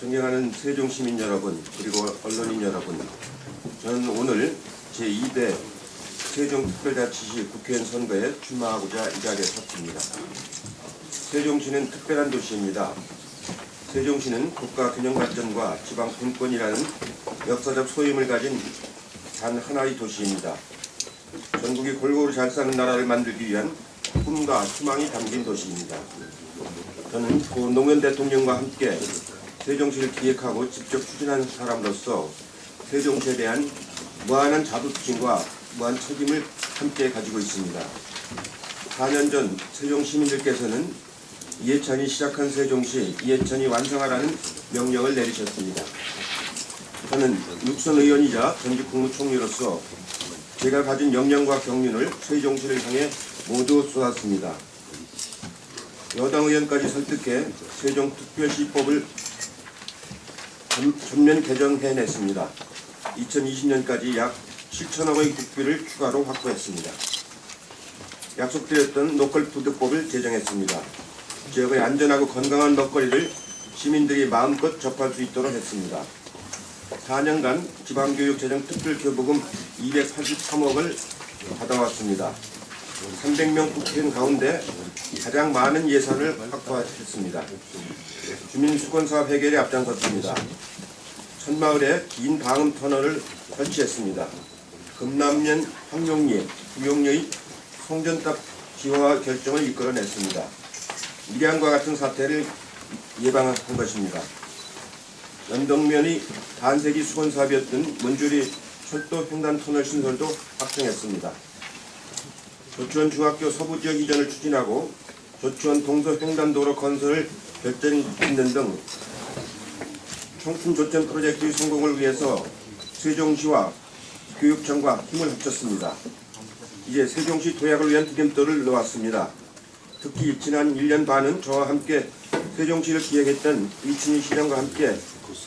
존경하는 세종시민 여러분, 그리고 언론인 여러분, 저는 오늘 제2대 세종특별자치시 국회의원 선거에 출마하고자 이 자리에 섰습니다. 세종시는 특별한 도시입니다. 세종시는 국가 균형 발전과 지방 분권이라는 역사적 소임을 가진 단 하나의 도시입니다. 전국이 골고루 잘 사는 나라를 만들기 위한 꿈과 희망이 담긴 도시입니다. 저는 고 노무현 대통령과 함께 세종시를 기획하고 직접 추진한 사람으로서 세종시에 대한 무한한 자부심과 무한 책임을 함께 가지고 있습니다. 4년 전 세종 시민들께서는 이해찬이 시작한 세종시 이해찬이 완성하라는 명령을 내리셨습니다. 저는 육선 의원이자 전직 국무총리로서 제가 가진 역량과 경륜을 세종시를 향해 모두 쏟았습니다. 여당 의원까지 설득해 세종특별시법을 전면 개정해냈습니다. 2020년까지 약 7천억 원의 국비를 추가로 확보했습니다. 약속드렸던 로컬푸드법을 제정했습니다. 지역의 안전하고 건강한 먹거리를 시민들이 마음껏 접할 수 있도록 했습니다. 4년간 지방교육재정특별교부금 283억을 받아왔습니다. 300명 국회의원 가운데 가장 많은 예산을 확보했습니다. 주민수건사업 해결에 앞장섰습니다. 천마을에 긴 방음 터널을 설치했습니다. 금남면 황룡리, 구룡리의 송전탑 기화 결정을 이끌어냈습니다. 밀양과 같은 사태를 예방한 것입니다. 연덕면의 반세기 수건사업이었던 문주리 철도 횡단터널 신설도 확정했습니다. 조치원 중학교 서부지역 이전을 추진하고 조치원 동서 횡단도로 건설을 결정짓는 등 청춘조천 프로젝트의 성공을 위해서 세종시와 교육청과 힘을 합쳤습니다. 이제 세종시 도약을 위한 디딤돌을 놓았습니다. 특히 지난 1년 반은 저와 함께 세종시를 기획했던 이춘희 시장과 함께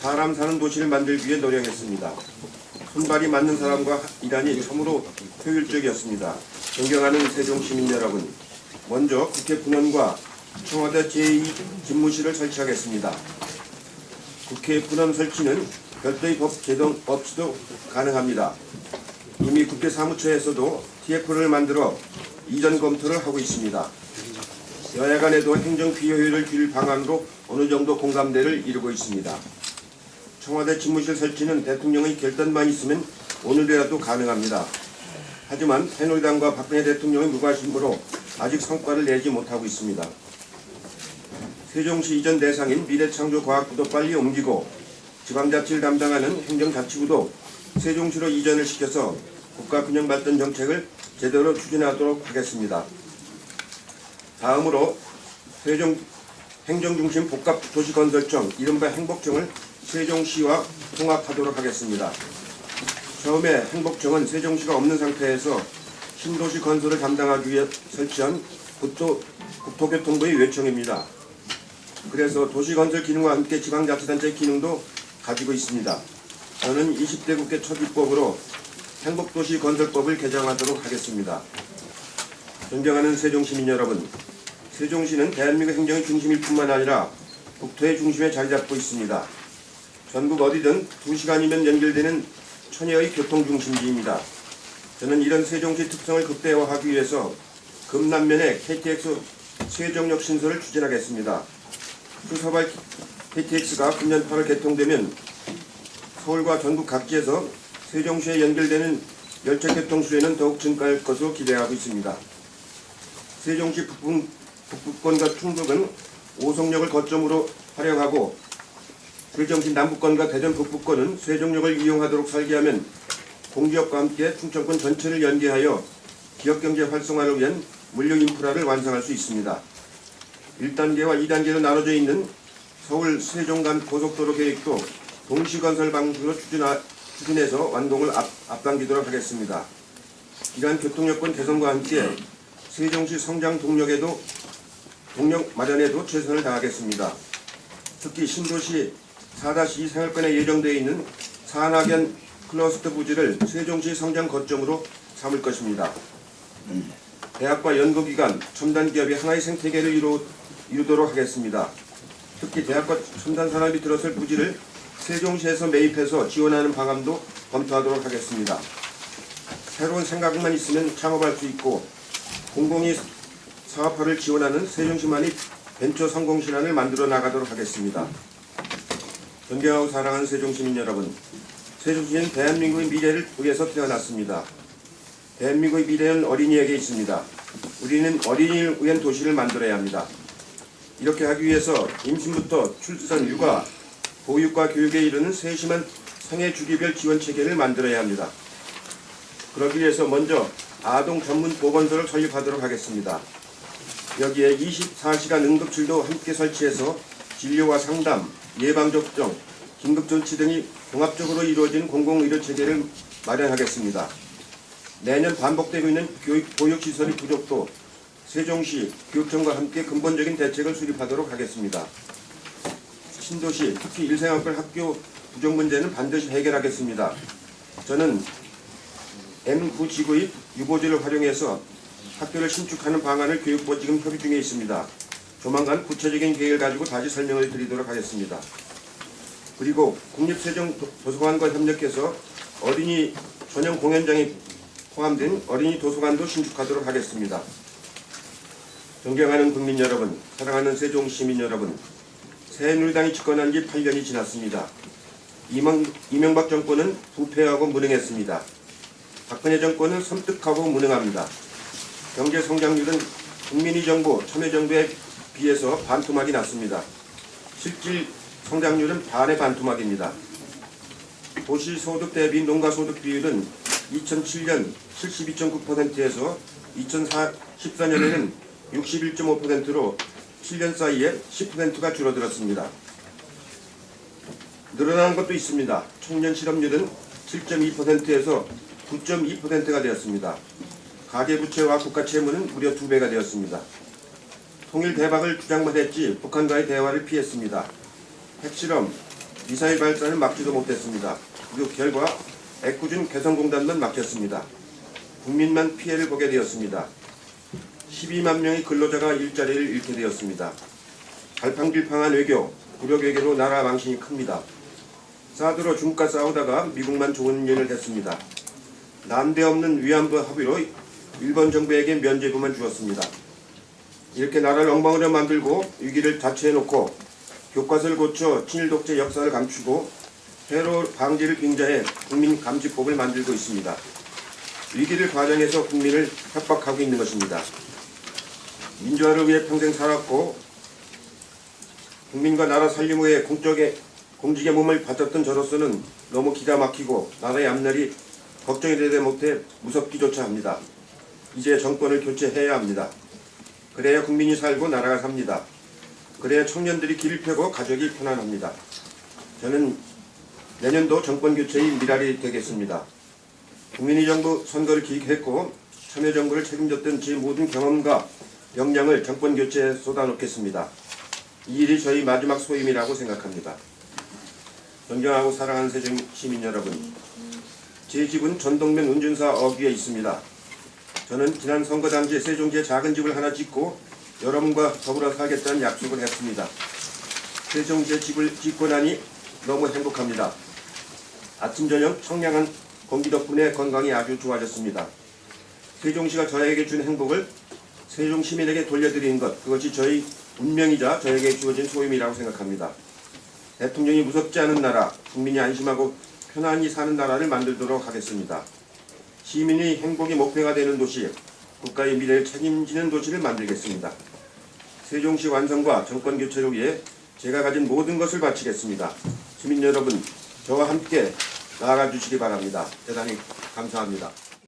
사람 사는 도시를 만들기 위해 노력했습니다. 손발이 맞는 사람과 일하니 참으로 효율적이었습니다. 존경하는 세종시민 여러분, 먼저 국회 분원과 청와대 제2집무실을 설치하겠습니다. 국회 분원 설치는 별도의 법 제동 없이도 가능합니다. 이미 국회 사무처에서도 TF를 만들어 이전 검토를 하고 있습니다. 여야 간에도 행정 비효율을 줄일 방안으로 어느 정도 공감대를 이루고 있습니다. 청와대 집무실 설치는 대통령의 결단만 있으면 오늘이라도 가능합니다. 하지만 새누리당과 박근혜 대통령의 무관심으로 아직 성과를 내지 못하고 있습니다. 세종시 이전 대상인 미래창조과학부도 빨리 옮기고 지방자치를 담당하는 행정자치부도 세종시로 이전을 시켜서 국가균형발전 정책을 제대로 추진하도록 하겠습니다. 다음으로 세종 행정중심 복합도시건설청, 이른바 행복청을 세종시와 통합하도록 하겠습니다. 처음에 행복청은 세종시가 없는 상태에서 신도시 건설을 담당하기 위해 설치한 국토교통부의 외청입니다. 그래서 도시건설 기능과 함께 지방자치단체 기능도 가지고 있습니다. 저는 20대 국회 첫 입법으로 행복도시 건설법을 개정하도록 하겠습니다. 존경하는 세종시민 여러분, 세종시는 대한민국 행정의 중심일 뿐만 아니라 국토의 중심에 자리 잡고 있습니다. 전국 어디든 2시간이면 연결되는 천혜의 교통중심지입니다. 저는 이런 세종시 특성을 극대화하기 위해서 금남면에 KTX 세종역 신설을 추진하겠습니다. 수서발 KTX가 금년 8월 개통되면 서울과 전국 각지에서 세종시에 연결되는 열차 교통 수요는 더욱 증가할 것으로 기대하고 있습니다. 세종시 북부권과 충북은 오송역을 거점으로 활용하고 세종시 남부권과 대전 북부권은 세종역을 이용하도록 설계하면 공지역과 함께 충청권 전체를 연계하여 지역경제 활성화를 위한 물류 인프라를 완성할 수 있습니다. 1단계와 2단계로 나눠져 있는 서울 세종 간 고속도로 계획도 동시건설 방식으로 추진해서 완공을 앞당기도록 하겠습니다. 이러한 교통여건 개선과 함께 세종시 성장 동력 마련에도 최선을 다하겠습니다. 특히 신도시 4-2 생활권에 예정되어 있는 산학연 클러스터 부지를 세종시 성장 거점으로 삼을 것입니다. 대학과 연구기관, 첨단기업이 하나의 생태계를 이루도록 하겠습니다. 특히 대학과 첨단 산업이 들어설 부지를 세종시에서 매입해서 지원하는 방안도 검토하도록 하겠습니다. 새로운 생각만 있으면 창업할 수 있고 공공이 사업화를 지원하는 세종시만의 벤처 성공 신안을 만들어 나가도록 하겠습니다. 존경하고 사랑하는 세종시민 여러분, 세종시는 대한민국의 미래를 위해서 태어났습니다. 대한민국의 미래는 어린이에게 있습니다. 우리는 어린이를 위한 도시를 만들어야 합니다. 이렇게 하기 위해서 임신부터 출산, 육아, 보육과 교육에 이르는 세심한 생애 주기별 지원 체계를 만들어야 합니다. 그러기 위해서 먼저 아동 전문 보건소를 설립하도록 하겠습니다. 여기에 24시간 응급실도 함께 설치해서 진료와 상담, 예방접종, 긴급조치 등이 종합적으로 이루어진 공공의료 체계를 마련하겠습니다. 매년 반복되고 있는 보육시설의 부족도 세종시 교육청과 함께 근본적인 대책을 수립하도록 하겠습니다. 신도시, 특히 일생학별 학교 부족 문제는 반드시 해결하겠습니다. 저는 M구 지구의 유보지를 활용해서 학교를 신축하는 방안을 교육부와 지금 협의 중에 있습니다. 조만간 구체적인 계획을 가지고 다시 설명을 드리도록 하겠습니다. 그리고 국립세종도서관과 협력해서 어린이 전용 공연장이 포함된 어린이 도서관도 신축하도록 하겠습니다. 존경하는 국민 여러분, 사랑하는 세종시민 여러분, 새누리당이 집권한 지 8년이 지났습니다. 이명박 정권은 부패하고 무능했습니다. 박근혜 정권은 섬뜩하고 무능합니다. 경제 성장률은 국민의 정부, 참여정부에 비해서 반토막이 났습니다. 실질 성장률은 반의 반토막입니다. 도시소득 대비 농가소득 비율은 2007년 72.9%에서 2014년에는 61.5%로 7년 사이에 10%가 줄어들었습니다. 늘어난 것도 있습니다. 청년 실업률은 7.2%에서 9.2%가 되었습니다. 가계부채와 국가채무는 무려 2배가 되었습니다. 통일 대박을 주장만 했지 북한과의 대화를 피했습니다. 핵실험, 미사일 발사는 막지도 못했습니다. 그 결과 애꿎은 개성공단만 막혔습니다. 국민만 피해를 보게 되었습니다. 12만 명의 근로자가 일자리를 잃게 되었습니다. 갈팡질팡한 외교, 굴욕 외교로 나라 망신이 큽니다. 사드로 중국과 싸우다가 미국만 좋은 일을 했습니다. 난데없는 위안부 합의로 일본 정부에게 면죄부만 주었습니다. 이렇게 나라를 엉망으로 만들고 위기를 자초해놓고 교과서를 고쳐 친일 독재 역사를 감추고 테러 방지를 빙자해 국민감시법을 만들고 있습니다. 위기를 과정해서 국민을 협박하고 있는 것입니다. 민주화를 위해 평생 살았고 국민과 나라 살림 위해 공직의 몸을 바쳤던 저로서는 너무 기가 막히고 나라의 앞날이 걱정이 되지 못해 무섭기조차 합니다. 이제 정권을 교체해야 합니다. 그래야 국민이 살고 나라가 삽니다. 그래야 청년들이 길을 펴고 가족이 편안합니다. 저는 내년도 정권 교체의 미랄이 되겠습니다. 국민의 정부 선거를 기획했고 참여정부를 책임졌던 제 모든 경험과 역량을 정권 교체에 쏟아놓겠습니다. 이 일이 저희 마지막 소임이라고 생각합니다. 존경하고 사랑하는 세종시민 여러분, 제 집은 전동면 운전사 어귀에 있습니다. 저는 지난 선거 당시 세종시에 작은 집을 하나 짓고 여러분과 더불어 살겠다는 약속을 했습니다. 세종시에 집을 짓고 나니 너무 행복합니다. 아침 저녁 청량한 공기 덕분에 건강이 아주 좋아졌습니다. 세종시가 저에게 준 행복을 세종 시민에게 돌려드리는 것, 그것이 저희 운명이자 저에게 주어진 소임이라고 생각합니다. 대통령이 무섭지 않은 나라, 국민이 안심하고 편안히 사는 나라를 만들도록 하겠습니다. 시민의 행복이 목표가 되는 도시, 국가의 미래를 책임지는 도시를 만들겠습니다. 세종시 완성과 정권 교체를 위해 제가 가진 모든 것을 바치겠습니다. 시민 여러분, 저와 함께 나아가 주시기 바랍니다. 대단히 감사합니다.